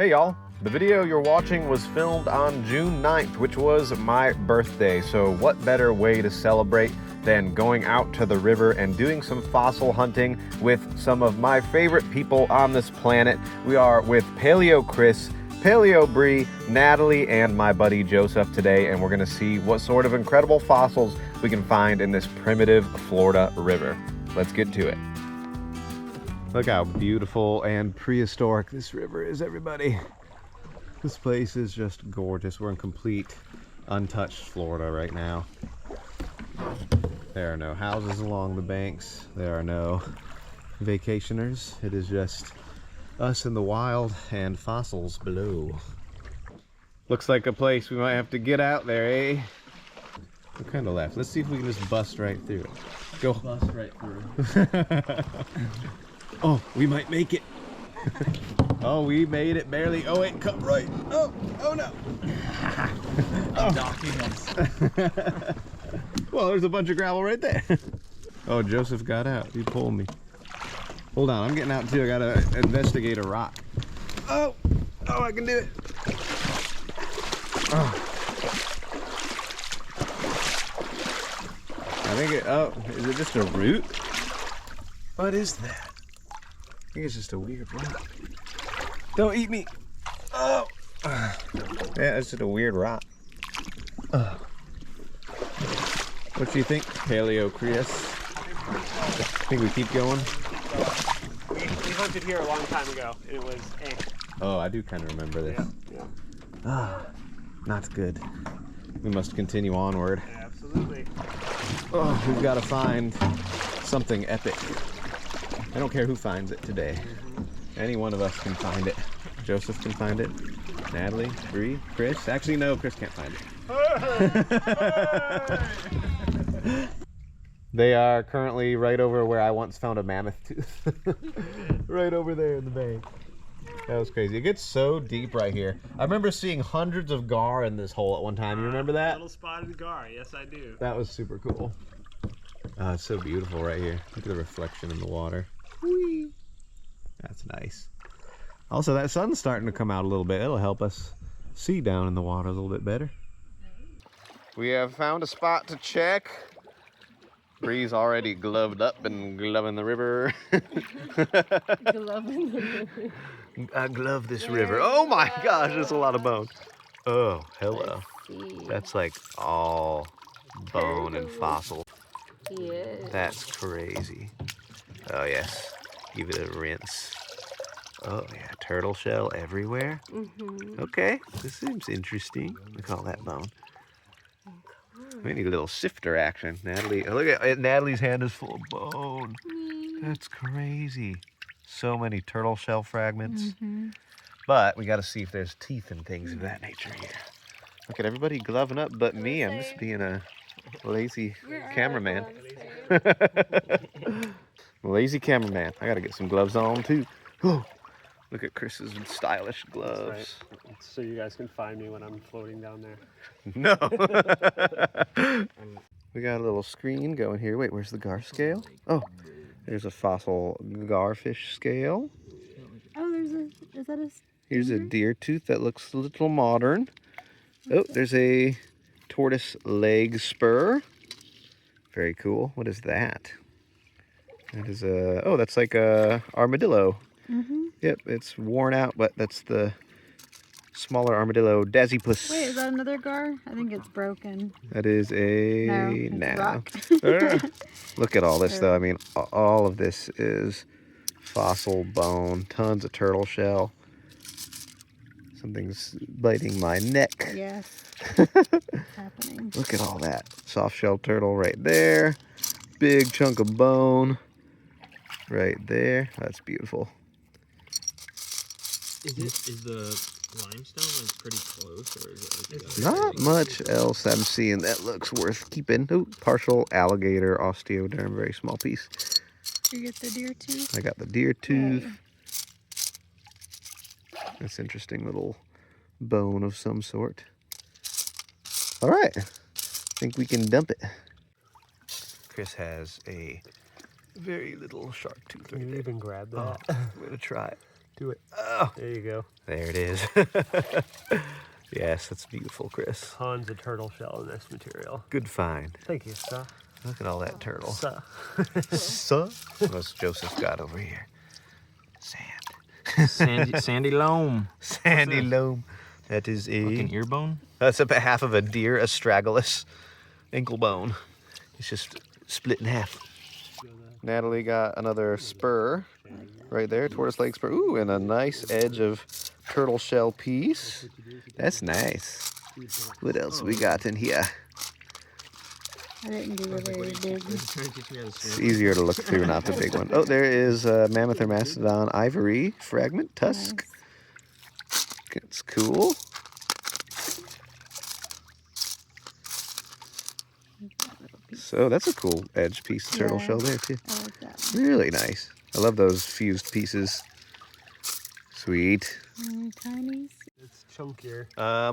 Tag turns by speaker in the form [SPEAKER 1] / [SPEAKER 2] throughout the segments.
[SPEAKER 1] Hey y'all, the video you're watching was filmed on June 9th, which was my birthday, so what better way to celebrate than going out to the river and doing some fossil hunting with some of my favorite people on this planet. We are with Paleo Chris, Paleo Bree, Natalie, and my buddy Joseph today, and we're gonna see what sort of incredible fossils we can find in this primitive Florida river. Let's get to it. Look how beautiful and prehistoric this river is, everybody. This place is just gorgeous. We're in complete untouched Florida right now. There are no houses along the banks. There are no vacationers. It is just us in the wild and fossils below. Looks like a place we might have to get out there, eh? We're kind of left. Let's see if we can just bust right through it. Go.
[SPEAKER 2] Bust right through.
[SPEAKER 1] Oh, we might make it. Oh, we made it barely. Oh, wait, cut right. Oh no.
[SPEAKER 2] I'm docking us.
[SPEAKER 1] Well, there's a bunch of gravel right there. Oh, Joseph got out. He pulled me. Hold on, I'm getting out too. I gotta investigate a rock. Oh, I can do it. Oh. I think is it just a root? What is that? I think it's just a weird rock. Don't eat me. Oh. Yeah, it's just a weird rock. What do you think, Paleo Chris? Think we keep going?
[SPEAKER 3] We hunted here a long time ago, and it was
[SPEAKER 1] Oh, I do kind of remember this.
[SPEAKER 3] Yeah.
[SPEAKER 1] Ah, not good. We must continue onward.
[SPEAKER 3] Absolutely.
[SPEAKER 1] Oh, we've got to find something epic. I don't care who finds it today. Any one of us can find it. Joseph can find it. Natalie, Bree, Chris. Actually, no, Chris can't find it. They are currently right over where I once found a mammoth tooth. Right over there in the bank. That was crazy. It gets so deep right here. I remember seeing hundreds of gar in this hole at one time. You remember that?
[SPEAKER 3] Little spotted gar. Yes, I do.
[SPEAKER 1] That was super cool. Oh, it's so beautiful right here. Look at the reflection in the water. Whee! That's nice. Also, that sun's starting to come out a little bit. It'll help us see down in the water a little bit better. We have found a spot to check. Bree's already gloved up and gloving the river.
[SPEAKER 4] Gloving the river.
[SPEAKER 1] I glove this river. Oh my gosh, there's a lot of bone. Oh, hello. That's like all bone and fossil.
[SPEAKER 4] Yes.
[SPEAKER 1] That's crazy. Oh yes, give it a rinse. Oh yeah, turtle shell everywhere. Okay, this seems interesting. Look at all that bone. We need a little sifter action. Natalie, look at Natalie's hand is full of bone. That's crazy. So many turtle shell fragments. But we got to see if there's teeth and things of that nature here. Look at everybody gloving up but me. I'm just being a lazy cameraman. Lazy cameraman. I gotta get some gloves on too. Oh, look at Chris's stylish gloves.
[SPEAKER 3] Right. So you guys can find me when I'm floating down there.
[SPEAKER 1] No. We got a little screen going here. Wait, where's the gar scale? Oh, there's a fossil garfish scale.
[SPEAKER 4] Oh, is that a...
[SPEAKER 1] Here's a deer tooth that looks a little modern. Oh, there's a tortoise leg spur. Very cool. What is that? That is a, oh, that's like a armadillo. Yep, it's worn out, but that's the smaller armadillo dasypus.
[SPEAKER 4] Wait, is that another gar? I think it's broken.
[SPEAKER 1] That is a
[SPEAKER 4] it's rock.
[SPEAKER 1] Look at all this though. I mean, all of this is fossil bone, tons of turtle shell. Something's biting my neck.
[SPEAKER 4] Yes. It's happening.
[SPEAKER 1] Look at all that. Soft shell turtle right there. Big chunk of bone right there. That's beautiful.
[SPEAKER 2] Is the limestone like pretty close, or is it like
[SPEAKER 1] Not much else I'm seeing that looks worth keeping. Oh, partial alligator osteoderm, very small piece.
[SPEAKER 4] You get the deer tooth?
[SPEAKER 1] I got the deer tooth. That's interesting little bone of some sort. All right, I think we can dump it. Chris has a very little shark tooth.
[SPEAKER 3] Can you even grab that?
[SPEAKER 1] I'm gonna try it.
[SPEAKER 3] Do it.
[SPEAKER 1] Oh,
[SPEAKER 3] There you go.
[SPEAKER 1] there it is. Yes, that's beautiful, Chris.
[SPEAKER 3] Tons of turtle shell in this material.
[SPEAKER 1] Good find.
[SPEAKER 3] Thank you, sir.
[SPEAKER 1] Look at all that turtle.
[SPEAKER 3] Sir.
[SPEAKER 1] What's Joseph's got over here? Sand.
[SPEAKER 2] Sandy loam.
[SPEAKER 1] Sandy loam. That is
[SPEAKER 2] Like an
[SPEAKER 1] a...
[SPEAKER 2] ear bone?
[SPEAKER 1] That's about half of a deer astragalus ankle bone. It's just split in half. Natalie got another spur right there, tortoise leg spur. Ooh, and a nice edge of turtle shell piece. That's nice. What else we got in here?
[SPEAKER 4] I didn't do a very big.
[SPEAKER 1] It's easier to look through, not the big one. Oh, there is a mammoth or mastodon ivory fragment tusk. It's cool. So that's a cool edge piece, turtle
[SPEAKER 4] Yeah.
[SPEAKER 1] shell there too.
[SPEAKER 4] I like that one.
[SPEAKER 1] Really nice. I love those fused pieces. Sweet.
[SPEAKER 4] Tiny.
[SPEAKER 3] It's chunkier.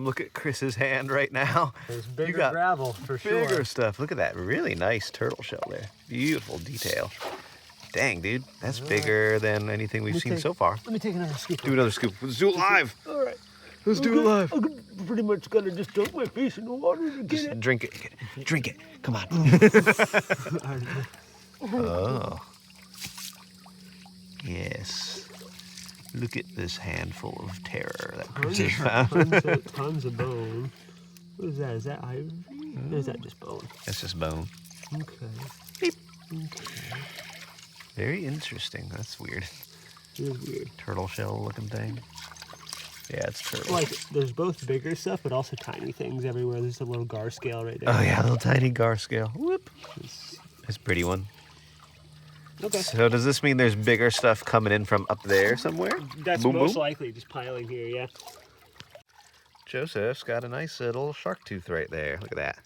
[SPEAKER 1] Look at Chris's hand right now.
[SPEAKER 3] There's bigger
[SPEAKER 1] got
[SPEAKER 3] gravel for sure.
[SPEAKER 1] Bigger stuff. Look at that really nice turtle shell there. Beautiful detail. Dang, dude. That's bigger than anything we've seen so far.
[SPEAKER 3] Let me take another scoop.
[SPEAKER 1] Do another scoop. Let's do it live.
[SPEAKER 3] All right.
[SPEAKER 1] Let's do it live.
[SPEAKER 3] I'm pretty much gonna just dunk my face in the water to get
[SPEAKER 1] Just
[SPEAKER 3] it.
[SPEAKER 1] drink it. Drink it. Come on. Oh. Yes. Look at this handful of terror that Chris has found.
[SPEAKER 3] Tons of bone. What is that? Is that ivory? Or is that just bone?
[SPEAKER 1] That's just bone.
[SPEAKER 3] Okay. Okay.
[SPEAKER 1] Very interesting. That's weird.
[SPEAKER 3] It is weird.
[SPEAKER 1] Turtle shell looking thing. Yeah, it's turtle.
[SPEAKER 3] Like, there's both bigger stuff, but also tiny things everywhere. There's a little gar scale right there.
[SPEAKER 1] Oh yeah, a little tiny gar scale. Whoop. That's a pretty one.
[SPEAKER 3] Okay.
[SPEAKER 1] So does this mean there's bigger stuff coming in from up there somewhere?
[SPEAKER 3] That's
[SPEAKER 1] Boom,
[SPEAKER 3] most
[SPEAKER 1] boom.
[SPEAKER 3] likely just piling here, yeah.
[SPEAKER 1] Joseph's got a nice little shark tooth right there. Look at that.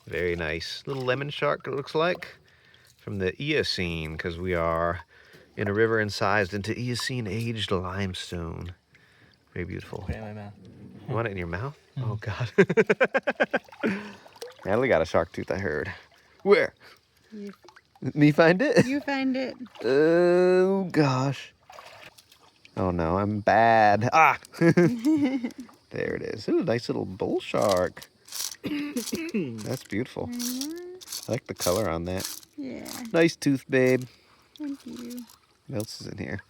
[SPEAKER 1] Very nice. Little lemon shark, it looks like, from the Eocene, because we are in a river incised into Eocene-aged limestone. Very beautiful.
[SPEAKER 2] Put it in my mouth.
[SPEAKER 1] You want it in your mouth? Oh, God. Natalie got a shark tooth, I heard. Where?
[SPEAKER 4] You,
[SPEAKER 1] Me find it?
[SPEAKER 4] you find it.
[SPEAKER 1] Oh, gosh. Oh, no, I'm bad. Ah! There it is. Ooh, nice little bull shark. That's beautiful. I like the color on that.
[SPEAKER 4] Yeah.
[SPEAKER 1] Nice tooth, babe.
[SPEAKER 4] Thank you.
[SPEAKER 1] What else is in here?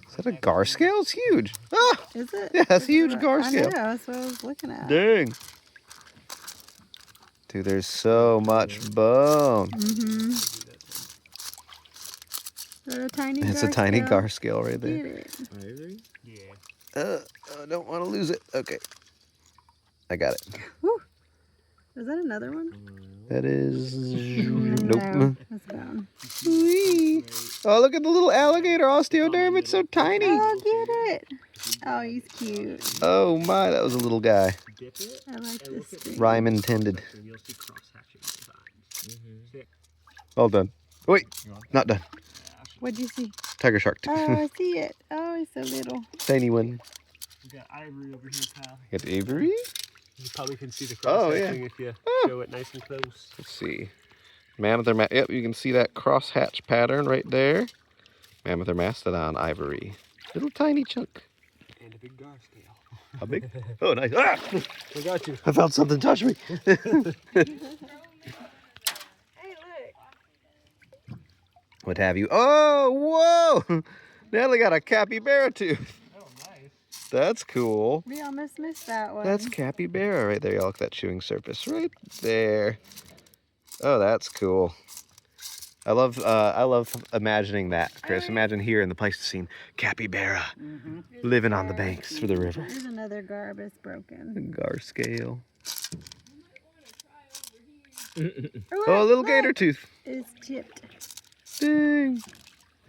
[SPEAKER 1] Is that a gar scale? It's huge. Ah!
[SPEAKER 4] Is it?
[SPEAKER 1] Yeah, it's
[SPEAKER 4] Is
[SPEAKER 1] huge
[SPEAKER 4] it?
[SPEAKER 1] gar
[SPEAKER 4] I
[SPEAKER 1] scale.
[SPEAKER 4] know, that's what I was looking at.
[SPEAKER 1] Dang. Dude, there's so much bone.
[SPEAKER 4] Mm-hmm. Is that a tiny
[SPEAKER 1] It's
[SPEAKER 4] gar
[SPEAKER 1] a tiny
[SPEAKER 4] scale?
[SPEAKER 1] gar scale right there.
[SPEAKER 4] Get it.
[SPEAKER 2] Ivory?
[SPEAKER 3] Yeah.
[SPEAKER 1] I don't want to lose it. Okay. I got it.
[SPEAKER 4] Whew. Is that another one?
[SPEAKER 1] That is...
[SPEAKER 4] No,
[SPEAKER 1] Nope.
[SPEAKER 4] that's gone.
[SPEAKER 1] Whee! Oh, look at the little alligator osteoderm. It's so tiny.
[SPEAKER 4] Oh, get it. Oh, he's cute.
[SPEAKER 1] Oh my, that was a little guy.
[SPEAKER 3] Dip it,
[SPEAKER 4] I like this thing.
[SPEAKER 1] Rhyme intended.
[SPEAKER 3] and you'll see cross-hatching designs. Sick.
[SPEAKER 1] All done. Wait, not done.
[SPEAKER 4] What'd you see?
[SPEAKER 1] Tiger shark.
[SPEAKER 4] Oh, I see it. Oh, he's so little.
[SPEAKER 1] Tiny one.
[SPEAKER 3] We got ivory over here, pal.
[SPEAKER 1] Got the Avery.
[SPEAKER 3] You probably can see the
[SPEAKER 1] Oh, yeah.
[SPEAKER 3] cross-hatching if you show it nice and close.
[SPEAKER 1] Let's see. Mammoth or yep, you can see that cross-hatch pattern right there. Mammoth or mastodon ivory. Little tiny chunk.
[SPEAKER 3] And a big gar scale.
[SPEAKER 1] How big? Oh, nice. Ah!
[SPEAKER 3] We got you.
[SPEAKER 1] I felt something touch me.
[SPEAKER 4] Hey, look.
[SPEAKER 1] What have you? Oh, whoa! Natalie got a capybara tooth.
[SPEAKER 3] Oh, nice.
[SPEAKER 1] That's cool.
[SPEAKER 4] We almost missed that one.
[SPEAKER 1] That's capybara right there. Y'all look at that chewing surface right there. Oh, that's cool. I love imagining that, Chris. Imagine here in the Pleistocene, capybara living on the banks of the river.
[SPEAKER 4] There's another garb that's broken.
[SPEAKER 1] Gar scale.
[SPEAKER 4] Oh,
[SPEAKER 1] Oh, a little
[SPEAKER 4] look,
[SPEAKER 1] gator tooth.
[SPEAKER 4] it's chipped.
[SPEAKER 1] Dang.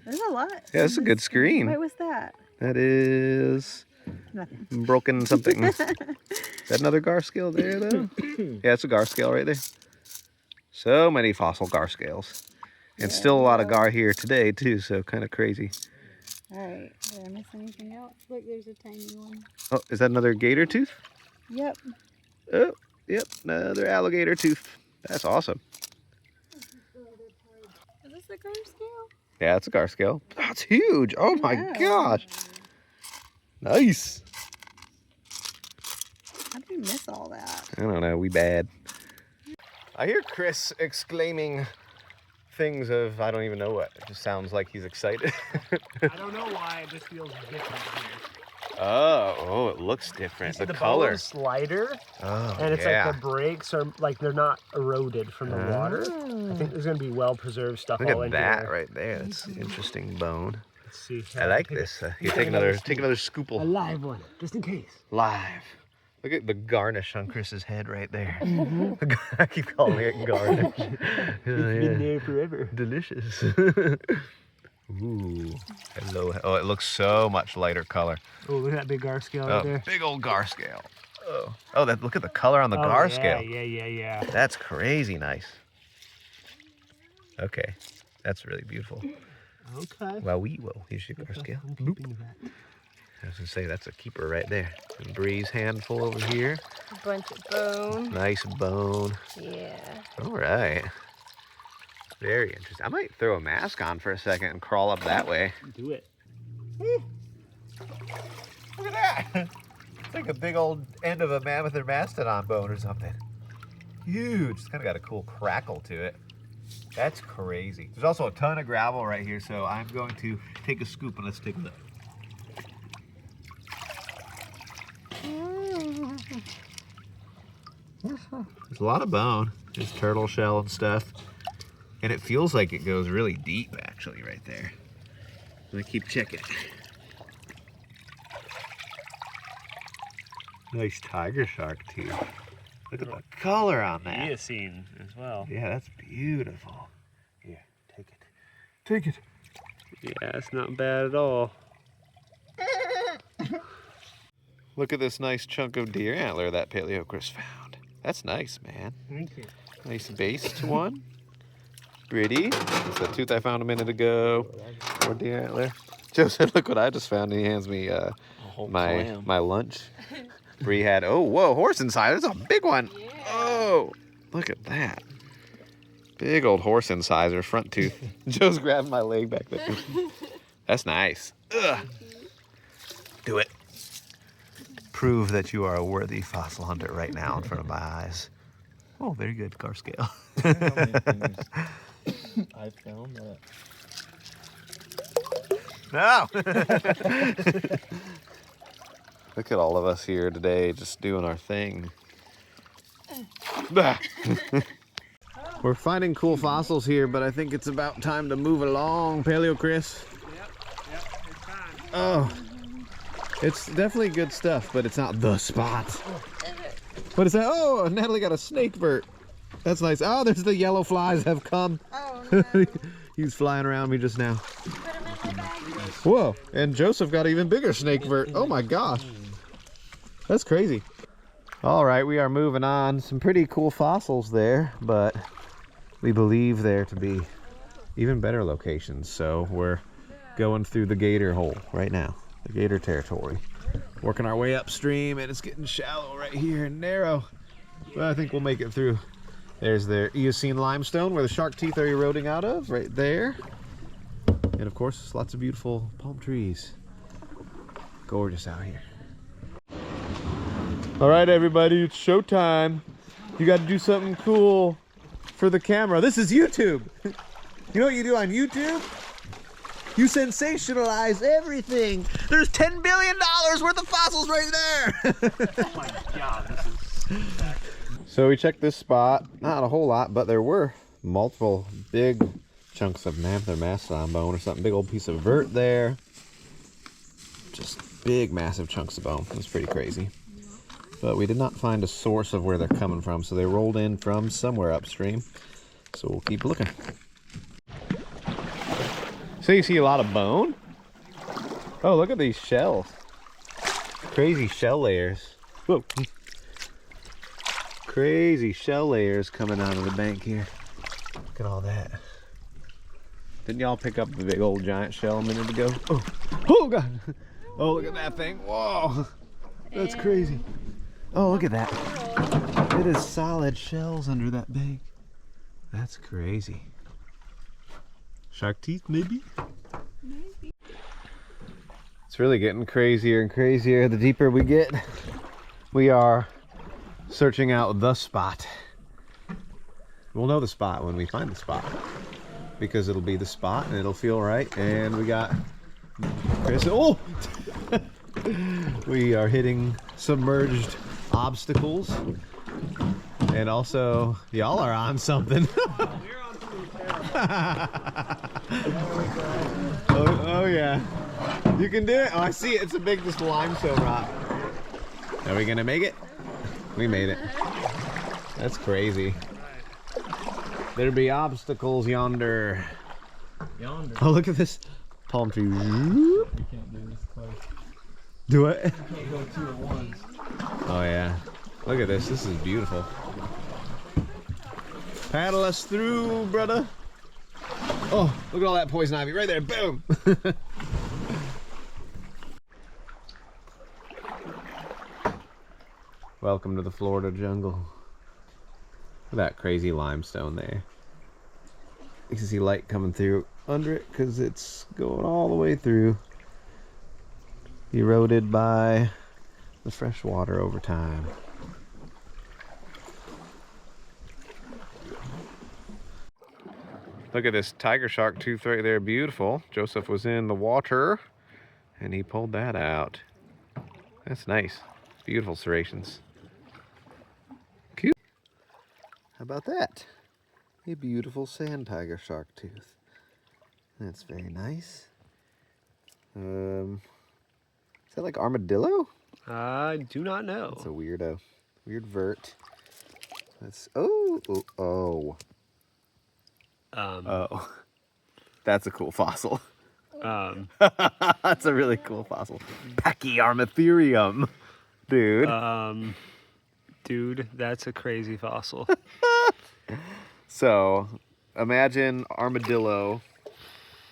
[SPEAKER 4] There's a lot.
[SPEAKER 1] Yeah, that's a good screen.
[SPEAKER 4] Wait, what's that?
[SPEAKER 1] That is
[SPEAKER 4] Nothing.
[SPEAKER 1] broken something. Is that another gar scale there, though? Yeah, it's a gar scale right there. So many fossil gar scales. And still a lot of gar here today, too, so kind of crazy.
[SPEAKER 4] All right. Did I miss anything else? Look, there's a tiny one.
[SPEAKER 1] Oh, is that another gator tooth?
[SPEAKER 4] Yep.
[SPEAKER 1] Oh, yep, another alligator tooth. That's awesome.
[SPEAKER 4] Is this a gar scale?
[SPEAKER 1] Yeah, it's a gar scale. That's huge. Oh my gosh. Nice.
[SPEAKER 4] How did we miss all that?
[SPEAKER 1] I don't know. We bad. I hear Chris exclaiming things of I don't even know what. It just sounds like he's excited.
[SPEAKER 3] I don't know why it just feels different here.
[SPEAKER 1] Oh, it looks different. The
[SPEAKER 3] The
[SPEAKER 1] color.
[SPEAKER 3] bone's lighter,
[SPEAKER 1] Oh,
[SPEAKER 3] and it's
[SPEAKER 1] yeah.
[SPEAKER 3] like the breaks are like they're not eroded from the water. I think there's gonna be well preserved stuff
[SPEAKER 1] Look
[SPEAKER 3] all
[SPEAKER 1] at
[SPEAKER 3] in
[SPEAKER 1] that
[SPEAKER 3] here.
[SPEAKER 1] right there. That's an interesting bone.
[SPEAKER 3] Let's see.
[SPEAKER 1] I like this. Here, take another scoopful.
[SPEAKER 3] A live one, just in case.
[SPEAKER 1] Live. Look at the garnish on Chris's head right there. I keep calling it garnish.
[SPEAKER 3] It's been there forever.
[SPEAKER 1] Delicious. Ooh. Hello. Oh, it looks so much lighter color.
[SPEAKER 3] Oh, look at that big gar scale right there.
[SPEAKER 1] Big old gar scale. Oh, look at the color on the gar scale.
[SPEAKER 3] Yeah.
[SPEAKER 1] That's crazy nice. Okay. That's really beautiful.
[SPEAKER 3] Okay.
[SPEAKER 1] Well, here's your gar scale.
[SPEAKER 3] I'm keeping that.
[SPEAKER 1] I was gonna say that's a keeper right there. And Bree's handful over here.
[SPEAKER 4] A bunch of bone.
[SPEAKER 1] Nice bone.
[SPEAKER 4] Yeah.
[SPEAKER 1] All right. Very interesting. I might throw a mask on for a second and crawl up that way.
[SPEAKER 3] Do it.
[SPEAKER 1] Look at that. It's like a big old end of a mammoth or mastodon bone or something. Huge. It's kind of got a cool crackle to it. That's crazy. There's also a ton of gravel right here, so I'm going to take a scoop and let's take a look. There's a lot of bone. There's turtle shell and stuff. And it feels like it goes really deep, actually, right there. Let me keep checking. Nice tiger shark tooth. Look at the color on that.
[SPEAKER 3] Eocene as well.
[SPEAKER 1] Yeah, that's beautiful. Here, take it. Take it.
[SPEAKER 3] Yeah, it's not bad at all.
[SPEAKER 1] Look at this nice chunk of deer antler that Paleo Chris found. That's nice, man.
[SPEAKER 3] Thank you.
[SPEAKER 1] Nice based one. Pretty. That's the tooth I found a minute ago. More deer antler. Joe said, look what I just found. And he hands me my lunch. Bree had, whoa, horse inside. There's a big one.
[SPEAKER 4] Yeah.
[SPEAKER 1] Oh, look at that. Big old horse incisor, front tooth. Joe's grabbing my leg back there. That's nice. Ugh. Do it. Prove that you are a worthy fossil hunter right now in front of my eyes. Oh, very good, car scale.
[SPEAKER 2] I found that.
[SPEAKER 1] No. Look at all of us here today just doing our thing. We're finding cool fossils here, but I think it's about time to move along, Paleo Chris.
[SPEAKER 3] Yep, it's time.
[SPEAKER 1] Oh, it's definitely good stuff, but it's not the spot. What is that? Oh, Natalie got a snake vert. That's nice. Oh, there's the yellow flies have come.
[SPEAKER 4] Oh, no.
[SPEAKER 1] He was flying around me just now.
[SPEAKER 4] Put them in the bag.
[SPEAKER 1] Whoa, and Joseph got an even bigger snake vert. Oh my gosh. That's crazy. All right, we are moving on. Some pretty cool fossils there, but we believe there to be even better locations. So we're going through the gator hole right now, the gator territory. Working our way upstream, and it's getting shallow right here and narrow. But I think we'll make it through. There's the Eocene limestone where the shark teeth are eroding out of, right there. And of course, lots of beautiful palm trees. Gorgeous out here. All right, everybody, it's showtime. You got to do something cool for the camera. This is YouTube. You know what you do on YouTube? You sensationalize everything. There's $10 billion worth of fossils right there.
[SPEAKER 3] Oh my god, this is...
[SPEAKER 1] So we checked this spot. Not a whole lot, but there were multiple big chunks of mammoth or mastodon bone or something. Big old piece of vert there. Just big, massive chunks of bone. It was pretty crazy. But we did not find a source of where they're coming from, so they rolled in from somewhere upstream. So we'll keep looking. So you see a lot of bone? Oh, look at these shells. Crazy shell layers. Whoa. Crazy shell layers coming out of the bank here. Look at all that. Didn't y'all pick up the big old giant shell a minute ago? Oh God. Oh, look at that thing. Whoa. That's crazy. Oh, look at that. It is solid shells under that bank. That's crazy. Shark teeth, maybe? It's really getting crazier and crazier the deeper we get. We are searching out the spot. We'll know the spot when we find the spot, because it'll be the spot and it'll feel right. And we got Chris. Oh! We are hitting submerged obstacles. And also, y'all are on something. Oh yeah. You can do it. Oh, I see it. It's a big just limestone rock. Are we gonna make it? We made it. That's crazy. There be obstacles yonder.
[SPEAKER 2] Yonder.
[SPEAKER 1] Oh, look at this palm tree.
[SPEAKER 2] You can't do this close.
[SPEAKER 1] Do it.
[SPEAKER 2] You can't go 2 at once.
[SPEAKER 1] Oh yeah. Look at this. This is beautiful. Paddle us through, brother. Oh, look at all that poison ivy right there. Boom. Welcome to the Florida jungle. Look at that crazy limestone there. You can see light coming through under it because it's going all the way through. Eroded by the fresh water over time. Look at this tiger shark tooth right there, beautiful. Joseph was in the water and he pulled that out. That's nice. Beautiful serrations. Cute. How about that? A beautiful sand tiger shark tooth. That's very nice. Is that like armadillo?
[SPEAKER 3] I do not know.
[SPEAKER 1] That's a weirdo. Weird vert. That's oh. Oh. That's a cool fossil. That's a really cool fossil. Pachyarmatherium. Dude.
[SPEAKER 3] Dude, that's a crazy fossil.
[SPEAKER 1] So, imagine armadillo,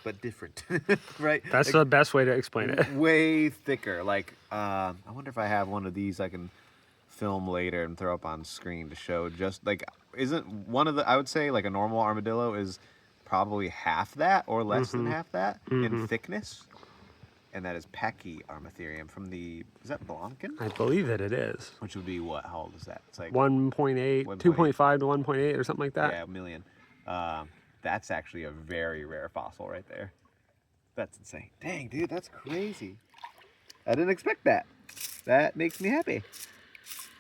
[SPEAKER 1] but different, right?
[SPEAKER 3] That's the best way to explain it.
[SPEAKER 1] Way thicker. Like, I wonder if I have one of these I can film later and throw up on screen to show just like, isn't one of the, I would say like a normal armadillo is probably half that or less than half that in thickness. And that is Pachyarmatherium from the, is that Blomkin?
[SPEAKER 3] I believe that it is.
[SPEAKER 1] Which would be what? How old is that? It's like
[SPEAKER 3] 1.8, 2.5 to 1.8 or something like that.
[SPEAKER 1] Yeah, a million. That's actually a very rare fossil right there. That's insane. Dang, dude, that's crazy. I didn't expect that. That makes me happy.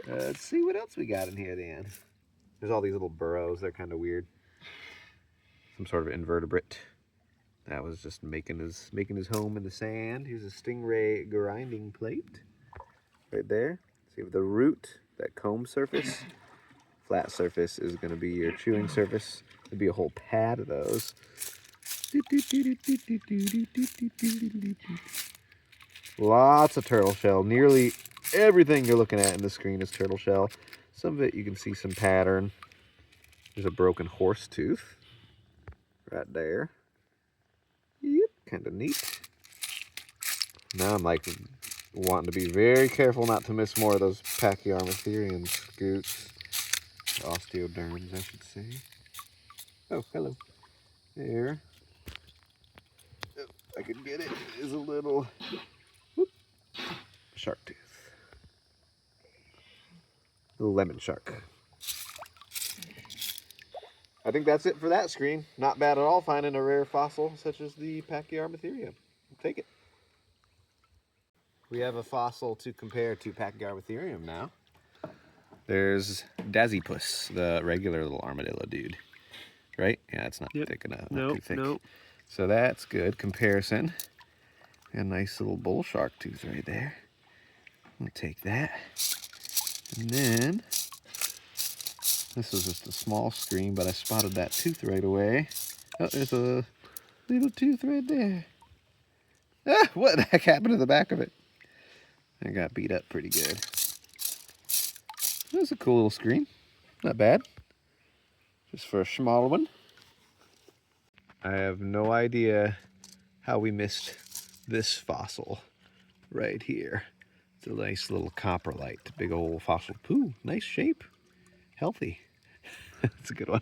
[SPEAKER 1] Let's see what else we got in here then. There's all these little burrows. They're kind of weird. Some sort of invertebrate. That was just making his home in the sand. Here's a stingray grinding plate right there. See with the root, that comb surface. Flat surface is going to be your chewing surface. There'd be a whole pad of those. Lots of turtle shell. Nearly everything you're looking at in the screen is turtle shell. Some of it you can see some pattern. There's a broken horse tooth right there. Yep, kind of neat. Now I'm like wanting to be very careful not to miss more of those Pachyarmatherium scoots. Osteoderms, I should say. Oh, hello. There. Oh, I could get it. It is a little shark tooth. Little lemon shark. I think that's it for that screen. Not bad at all finding a rare fossil such as the Pachyarmatherium. I'll take it. We have a fossil to compare to Pachyarmatherium now. There's Dasypus, the regular little armadillo dude. Right? Yeah, it's not thick enough. Not too thick.
[SPEAKER 3] Nope.
[SPEAKER 1] So that's good comparison. A nice little bull shark tooth right there. I'll take that. And then, this was just a small screen, but I spotted that tooth right away. Oh, there's a little tooth right there. Ah, what the heck happened to the back of it? I got beat up pretty good. That's a cool little screen. Not bad. Just for a small one. I have no idea how we missed this fossil right here. It's a nice little coprolite, big old fossil. Pooh, nice shape. Healthy. That's a good one.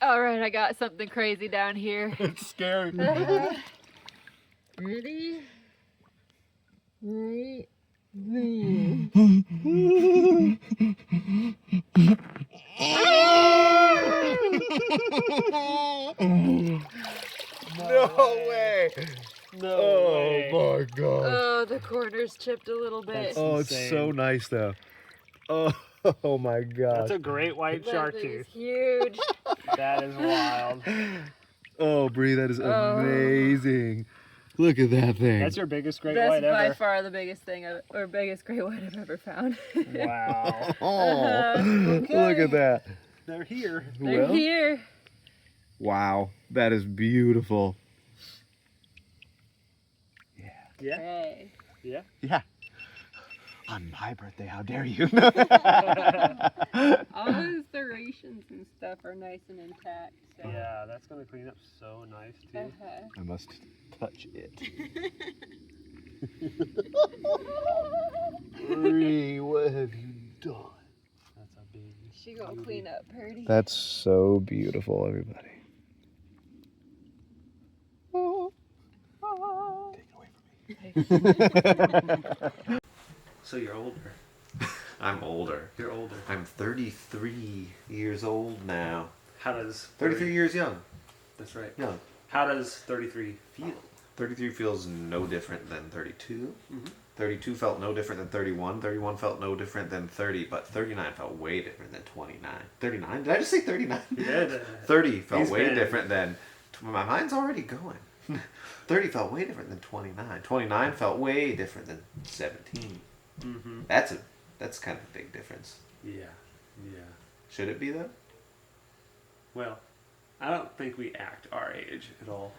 [SPEAKER 4] All right, I got something crazy down here.
[SPEAKER 1] It's scary.
[SPEAKER 4] Ready? Right.
[SPEAKER 1] No way.
[SPEAKER 3] No way.
[SPEAKER 1] My God.
[SPEAKER 4] Oh, the corner's chipped a little bit.
[SPEAKER 3] That's
[SPEAKER 1] Oh, it's
[SPEAKER 3] insane.
[SPEAKER 1] so nice though. Oh my God.
[SPEAKER 3] That's a great white shark
[SPEAKER 4] That thing is
[SPEAKER 3] tooth.
[SPEAKER 4] huge.
[SPEAKER 3] That is wild.
[SPEAKER 1] Oh, Bree, that is
[SPEAKER 4] Oh.
[SPEAKER 1] amazing. Look at that thing.
[SPEAKER 3] That's your biggest great
[SPEAKER 4] That's
[SPEAKER 3] white
[SPEAKER 4] by
[SPEAKER 3] ever.
[SPEAKER 4] far the biggest thing or biggest great white I've ever found.
[SPEAKER 3] Wow.
[SPEAKER 1] Oh, look at that.
[SPEAKER 3] They're here.
[SPEAKER 4] They're
[SPEAKER 1] Well,
[SPEAKER 4] here.
[SPEAKER 1] wow, that is beautiful.
[SPEAKER 3] Yeah.
[SPEAKER 4] Hey.
[SPEAKER 3] Yeah.
[SPEAKER 1] Yeah. On my birthday, how dare you?
[SPEAKER 4] All the serrations and stuff are nice and intact. So.
[SPEAKER 3] Yeah, that's gonna clean up so nice too.
[SPEAKER 4] Uh-huh.
[SPEAKER 1] I must touch it. Bree, what have you done?
[SPEAKER 3] That's a big.
[SPEAKER 4] She gonna clean up pretty.
[SPEAKER 1] That's so beautiful, everybody. Take it away from me.
[SPEAKER 2] So you're older.
[SPEAKER 1] I'm older.
[SPEAKER 2] You're older.
[SPEAKER 1] I'm 33 years old now.
[SPEAKER 2] How does
[SPEAKER 1] 33 years young.
[SPEAKER 2] That's right.
[SPEAKER 1] Young.
[SPEAKER 2] How does 33 feel?
[SPEAKER 1] 33 feels no different than 32.
[SPEAKER 2] Mhm.
[SPEAKER 1] 32 felt no different than 31. 31 felt no different than 30, but 39 felt way different than 29. 39? Did I just say 39?
[SPEAKER 2] You did.
[SPEAKER 1] 30 felt
[SPEAKER 2] He's
[SPEAKER 1] way
[SPEAKER 2] been-
[SPEAKER 1] different than... My mind's already going. 30 felt way different than 29. 29 felt way different than 17.
[SPEAKER 2] Mm-hmm.
[SPEAKER 1] That's kind of a big difference.
[SPEAKER 2] Yeah. Yeah.
[SPEAKER 1] Should it be though?
[SPEAKER 2] Well, I don't think we act our age at all,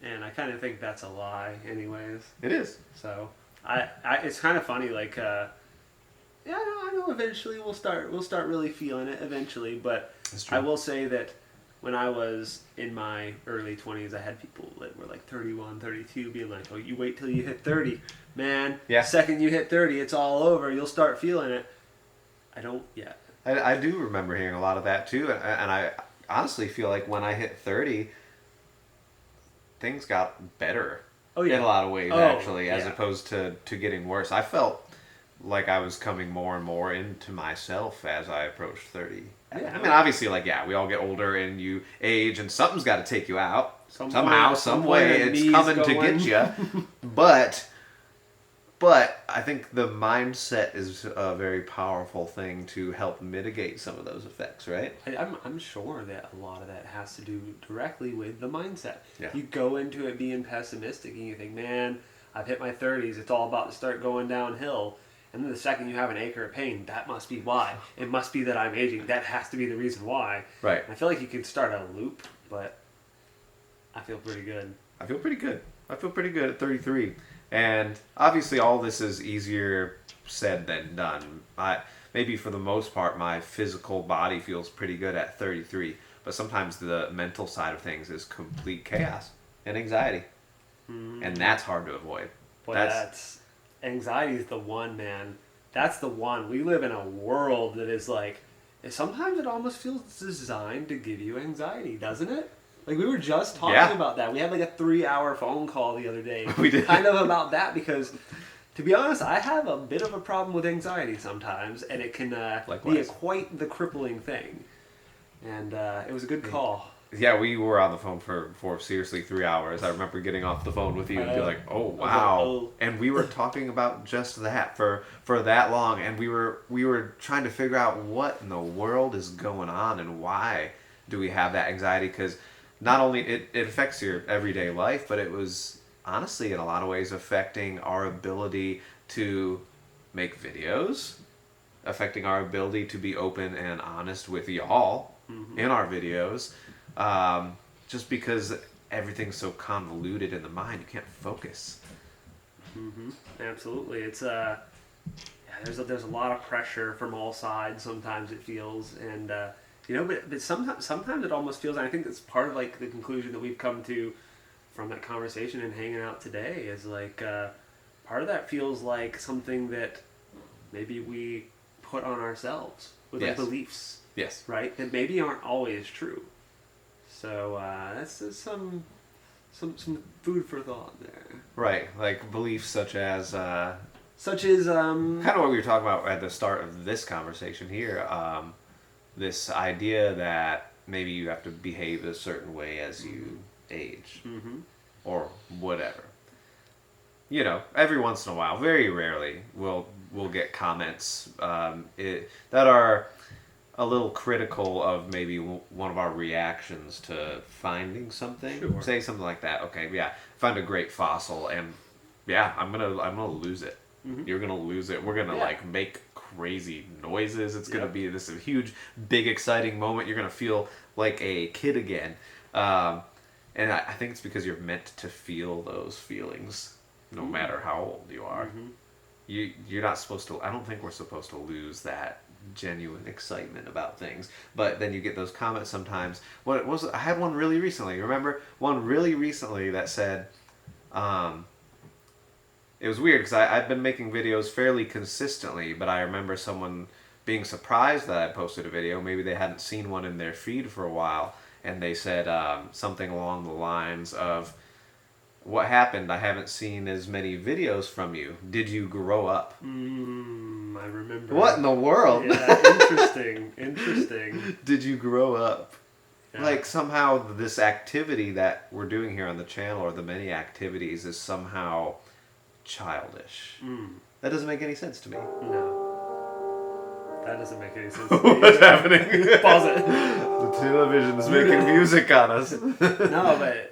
[SPEAKER 2] and I kind of think that's a lie, anyways.
[SPEAKER 1] It is.
[SPEAKER 2] So, I it's kind of funny. Like, yeah, I know. Eventually, we'll start really feeling it. Eventually, but
[SPEAKER 1] That's true.
[SPEAKER 2] I will say that when I was in my early 20s, I had people that were like 31, 32 being like, "Oh, you wait till you hit 30, man.
[SPEAKER 1] Yeah.
[SPEAKER 2] Second you hit 30, it's all over. You'll start feeling it." I don't yet.
[SPEAKER 1] I do remember hearing a lot of that too, and I honestly feel like when I hit 30, things got better
[SPEAKER 2] Oh yeah.
[SPEAKER 1] in a lot of ways,
[SPEAKER 2] Oh,
[SPEAKER 1] actually, as
[SPEAKER 2] yeah.
[SPEAKER 1] opposed to getting worse. I felt like I was coming more and more into myself as I approached 30.
[SPEAKER 2] Yeah.
[SPEAKER 1] I mean, obviously, like, yeah, we all get older and you age, and something's got to take you out.
[SPEAKER 2] Some
[SPEAKER 1] Somehow,
[SPEAKER 2] point-
[SPEAKER 1] some
[SPEAKER 2] some
[SPEAKER 1] way,
[SPEAKER 2] point the
[SPEAKER 1] it's
[SPEAKER 2] knees
[SPEAKER 1] coming
[SPEAKER 2] going.
[SPEAKER 1] to get you. But I think the mindset is a very powerful thing to help mitigate some of those effects, right?
[SPEAKER 2] I'm sure that a lot of that has to do directly with the mindset.
[SPEAKER 1] Yeah.
[SPEAKER 2] You go into it being pessimistic and you think, man, I've hit my 30s. It's all about to start going downhill. And then the second you have an acre of pain, that must be why. It must be that I'm aging. That has to be the reason why.
[SPEAKER 1] Right.
[SPEAKER 2] And I feel like you can start a loop, but I feel pretty good.
[SPEAKER 1] I feel pretty good. I feel pretty good at 33. And obviously all this is easier said than done. Maybe for the most part, my physical body feels pretty good at 33. But sometimes the mental side of things is complete chaos and anxiety. And that's hard to avoid.
[SPEAKER 2] But that's anxiety is the one, man. That's the one. We live in a world that is like, sometimes it almost feels designed to give you anxiety, doesn't it? Like, we were just talking about that. We had like a 3-hour phone call the other day.
[SPEAKER 1] We did.
[SPEAKER 2] Kind of about that because, to be honest, I have a bit of a problem with anxiety sometimes, and it can be quite the crippling thing. And it was a good call.
[SPEAKER 1] Yeah, we were on the phone for seriously 3 hours. I remember getting off the phone with you and be like, oh, wow.
[SPEAKER 2] Like, oh.
[SPEAKER 1] And we were talking about just that for that long. And we were trying to figure out what in the world is going on and why do we have that anxiety. Because not only it affects your everyday life, but it was honestly in a lot of ways affecting our ability to make videos, affecting our ability to be open and honest with y'all in our videos. Just because everything's so convoluted in the mind, you can't focus.
[SPEAKER 2] Absolutely. It's there's a lot of pressure from all sides. Sometimes it feels, and but sometimes it almost feels. And I think that's part of like the conclusion that we've come to from that conversation and hanging out today is like part of that feels like something that maybe we put on ourselves with like
[SPEAKER 1] Yes.
[SPEAKER 2] beliefs,
[SPEAKER 1] Yes.
[SPEAKER 2] right? That maybe aren't always true. So that's some food for thought there.
[SPEAKER 1] Right, like beliefs such as kind
[SPEAKER 2] kind
[SPEAKER 1] of what we were talking about at the start of this conversation here. This idea that maybe you have to behave a certain way as you age, or whatever. You know, every once in a while, very rarely, we'll get comments that are a little critical of maybe one of our reactions to finding something.
[SPEAKER 2] Sure.
[SPEAKER 1] Say something like that. Okay, yeah, find a great fossil, and yeah, I'm gonna lose it. You're gonna lose it. We're gonna like make crazy noises. It's gonna be this huge, big, exciting moment. You're gonna feel like a kid again, and I think it's because you're meant to feel those feelings, no matter how old you are. You're not supposed to. I don't think we're supposed to lose that genuine excitement about things. But then you get those comments sometimes. What was it? I had one really recently. Remember one really recently that said, it was weird because I've been making videos fairly consistently, but I remember someone being surprised that I posted a video. Maybe they hadn't seen one in their feed for a while, and they said something along the lines of, "What happened? I haven't seen as many videos from you. Did you grow up?"
[SPEAKER 2] I remember.
[SPEAKER 1] What in the world?
[SPEAKER 2] Yeah, interesting.
[SPEAKER 1] Did you grow up?
[SPEAKER 2] Yeah.
[SPEAKER 1] Like somehow this activity that we're doing here on the channel, or the many activities, is somehow childish. That doesn't make any sense to me.
[SPEAKER 2] No. That doesn't make any sense.
[SPEAKER 1] What's happening?
[SPEAKER 2] Pause it.
[SPEAKER 1] The television is making music on us.
[SPEAKER 2] No,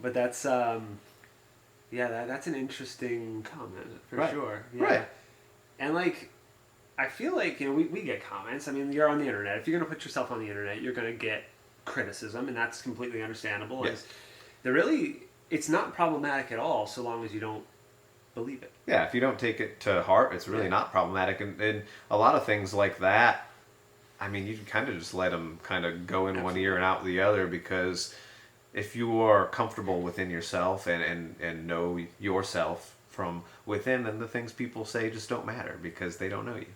[SPEAKER 2] but that's that's an interesting comment for sure. Yeah.
[SPEAKER 1] Right.
[SPEAKER 2] And like, I feel like, you know, we get comments. I mean, you're on the internet. If you're going to put yourself on the internet, you're going to get criticism, and that's completely understandable.
[SPEAKER 1] Yes.
[SPEAKER 2] It's not problematic at all, so long as you don't believe it.
[SPEAKER 1] Yeah, if you don't take it to heart, it's really not problematic. And a lot of things like that, I mean, you can kind of just let them kind of go in one ear and out the other, because if you are comfortable within yourself and know yourself from within, then the things people say just don't matter, because they don't know you.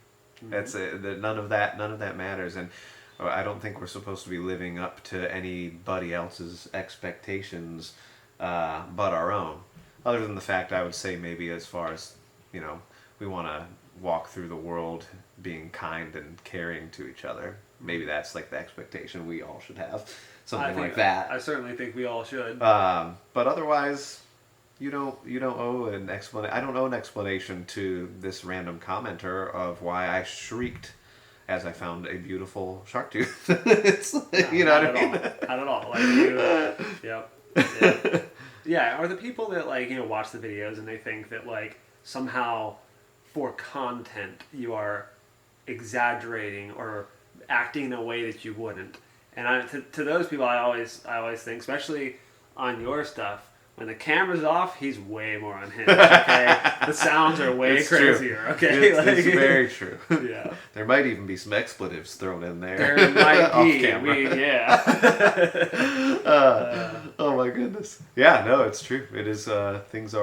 [SPEAKER 1] That's none of that matters. And I don't think we're supposed to be living up to anybody else's expectations but our own. Other than the fact, I would say maybe as far as, you know, we want to walk through the world being kind and caring to each other. Maybe that's like the expectation we all should have. Something like that.
[SPEAKER 2] I certainly think we all should.
[SPEAKER 1] But otherwise, you don't owe an explanation. I don't owe an explanation to this random commenter of why I shrieked as I found a beautiful shark tooth. It's like, you know what I mean?
[SPEAKER 2] Not at all. Like, yeah. Yeah, or the people that, like, you know, watch the videos and they think that, like, somehow for content you are exaggerating or acting in a way that you wouldn't. And to those people, I always think, especially on your stuff, when the camera's off, he's way more unhinged. Okay, the sounds are way crazier. True. Okay,
[SPEAKER 1] it's very true.
[SPEAKER 2] Yeah,
[SPEAKER 1] there might even be some expletives thrown in there.
[SPEAKER 2] There might be.
[SPEAKER 1] Off camera.
[SPEAKER 2] Yeah.
[SPEAKER 1] Oh my goodness. Yeah, no, it's true. It is. Things